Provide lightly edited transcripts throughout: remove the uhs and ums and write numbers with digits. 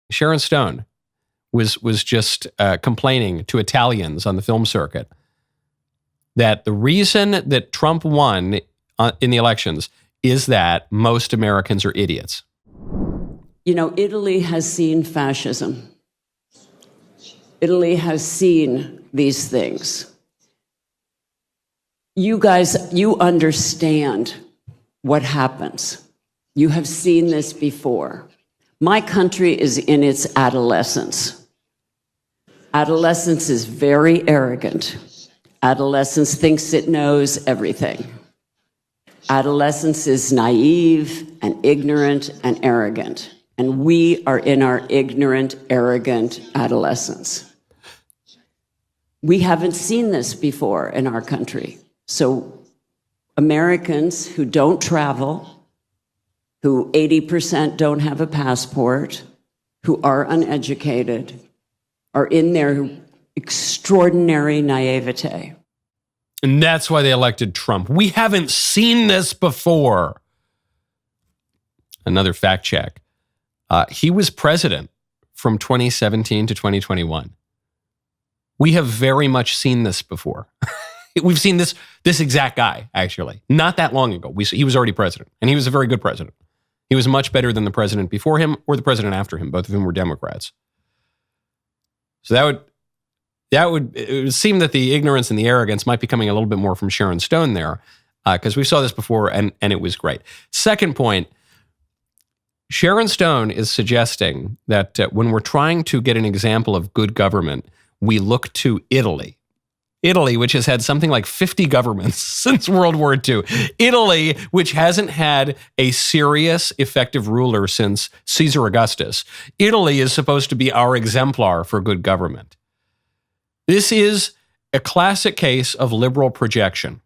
Sharon Stone was just complaining to Italians on the film circuit that the reason that Trump won in the elections is that most Americans are idiots. Italy has seen fascism. Italy has seen these things. You guys, you understand what happens. You have seen this before. My country is in its adolescence. Adolescence is very arrogant. Adolescence thinks it knows everything. Adolescence is naive and ignorant and arrogant. And we are in our ignorant, arrogant adolescence. We haven't seen this before in our country. So Americans who don't travel, who 80% don't have a passport, who are uneducated, are in their extraordinary naivete. And that's why they elected Trump. We haven't seen this before. Another fact check. He was president from 2017 to 2021. We have very much seen this before. We've seen this exact guy, actually, not that long ago. He was already president, and he was a very good president. He was much better than the president before him or the president after him. Both of them were Democrats. So it would seem that the ignorance and the arrogance might be coming a little bit more from Sharon Stone there, because we saw this before, and it was great. Second point, Sharon Stone is suggesting that when we're trying to get an example of good government, we look to Italy. Italy, which has had something like 50 governments since World War II. Italy, which hasn't had a serious, effective ruler since Caesar Augustus. Italy is supposed to be our exemplar for good government. This is a classic case of liberal projection.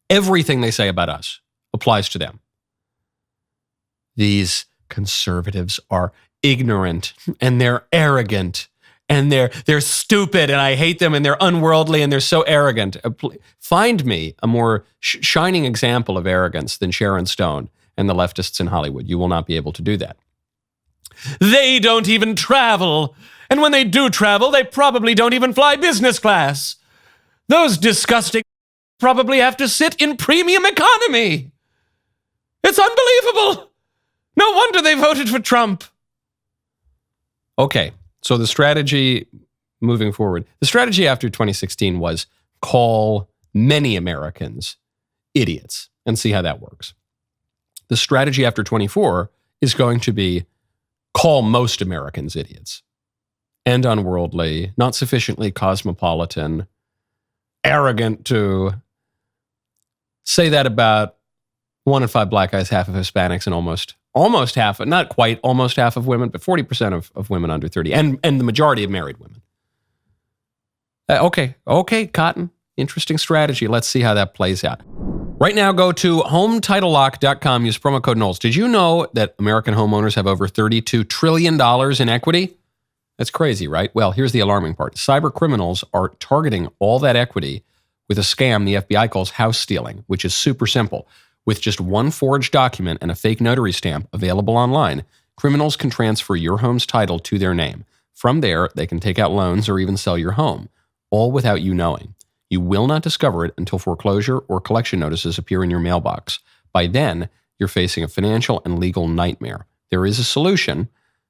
Everything they say about us applies to them. These conservatives are ignorant and they're arrogant and they're stupid and I hate them and they're unworldly and they're so arrogant. Find me a more shining example of arrogance than Sharon Stone and the leftists in Hollywood. You will not be able to do that. They don't even travel. And when they do travel, they probably don't even fly business class. Those disgusting probably have to sit in premium economy. It's unbelievable. No wonder they voted for Trump. Okay, so the strategy moving forward, the strategy after 2016 was call many Americans idiots and see how that works. The strategy after 24 is going to be call most Americans idiots and unworldly, not sufficiently cosmopolitan, arrogant to say that about 1 in 5 black guys, half of Hispanics, and almost half, not quite almost half of women, but 40% of women under 30, and the majority of married women. Okay, Cotton. Interesting strategy. Let's see how that plays out. Right now, go to HomeTitleLock.com. Use promo code Knowles. Did you know that American homeowners have over $32 trillion in equity? That's crazy, right? Well, here's the alarming part. Cyber criminals are targeting all that equity with a scam the FBI calls house stealing, which is super simple. With just one forged document and a fake notary stamp available online, criminals can transfer your home's title to their name. From there, they can take out loans or even sell your home, all without you knowing. You will not discover it until foreclosure or collection notices appear in your mailbox. By then, you're facing a financial and legal nightmare. There is a solution.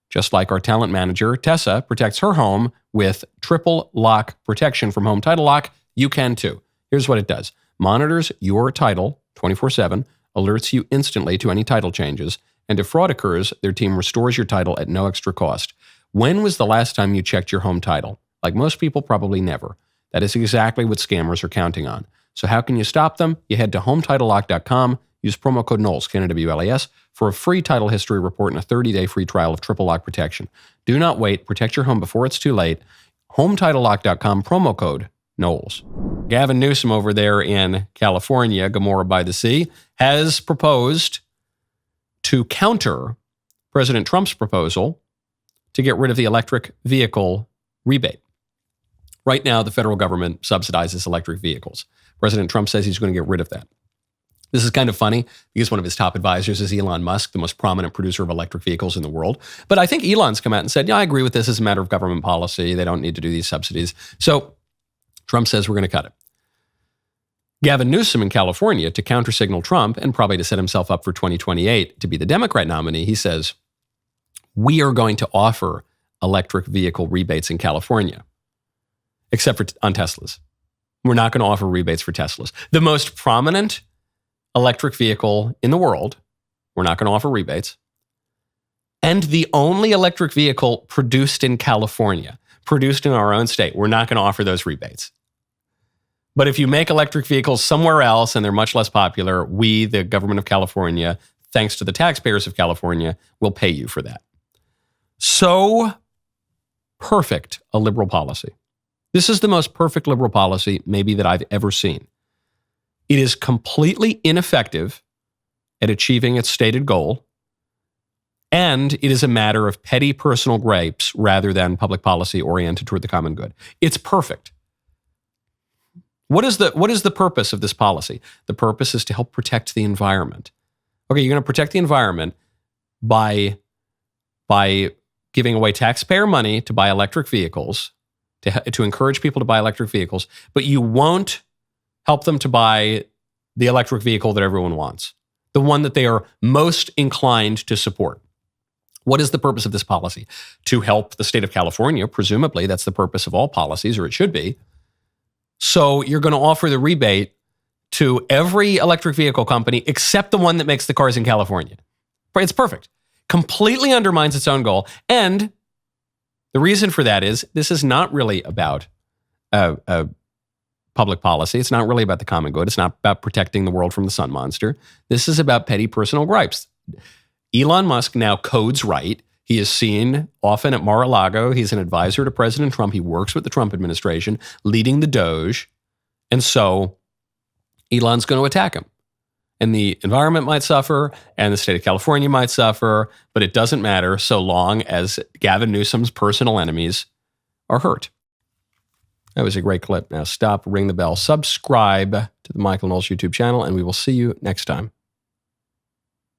Just like our talent manager, Tessa, protects her home with triple lock protection from Home Title Lock, you can too. Here's what it does. Monitors your title 24/7, alerts you instantly to any title changes, and if fraud occurs, their team restores your title at no extra cost. When was the last time you checked your home title? Like most people, probably never. That is exactly what scammers are counting on. So how can you stop them? You head to HomeTitleLock.com, use promo code Knowles, KNWLAS, for a free title history report and a 30-day free trial of triple lock protection. Do not wait. Protect your home before it's too late. HomeTitleLock.com, promo code Knowles. Gavin Newsom over there in California, Gomorrah by the Sea, has proposed to counter President Trump's proposal to get rid of the electric vehicle rebate. Right now, the federal government subsidizes electric vehicles. President Trump says he's going to get rid of that. This is kind of funny because one of his top advisors is Elon Musk, the most prominent producer of electric vehicles in the world. But I think Elon's come out and said, yeah, I agree with this as a matter of government policy. They don't need to do these subsidies. So Trump says we're going to cut it. Gavin Newsom in California, to countersignal Trump and probably to set himself up for 2028 to be the Democrat nominee, he says, we are going to offer electric vehicle rebates in California, except for on Teslas. We're not going to offer rebates for Teslas. The most prominent electric vehicle in the world, we're not going to offer rebates. And the only electric vehicle produced in California, produced in our own state, we're not going to offer those rebates. But if you make electric vehicles somewhere else and they're much less popular, we, the government of California, thanks to the taxpayers of California, will pay you for that. So perfect a liberal policy. This is the most perfect liberal policy maybe that I've ever seen. It is completely ineffective at achieving its stated goal, and it is a matter of petty personal gripes rather than public policy oriented toward the common good. It's perfect. What is the purpose of this policy? The purpose is to help protect the environment. Okay, you're going to protect the environment by giving away taxpayer money to buy electric vehicles, to encourage people to buy electric vehicles, but you won't help them to buy the electric vehicle that everyone wants, the one that they are most inclined to support. What is the purpose of this policy? To help the state of California, presumably. That's the purpose of all policies, or it should be. So you're going to offer the rebate to every electric vehicle company except the one that makes the cars in California. It's perfect. Completely undermines its own goal. And the reason for that is this is not really about public policy. It's not really about the common good. It's not about protecting the world from the sun monster. This is about petty personal gripes. Elon Musk now codes right. He is seen often at Mar-a-Lago. He's an advisor to President Trump. He works with the Trump administration, leading the Doge. And so Elon's going to attack him. And the environment might suffer, and the state of California might suffer, but it doesn't matter so long as Gavin Newsom's personal enemies are hurt. That was a great clip. Now stop, ring the bell, subscribe to the Michael Knowles YouTube channel, and we will see you next time.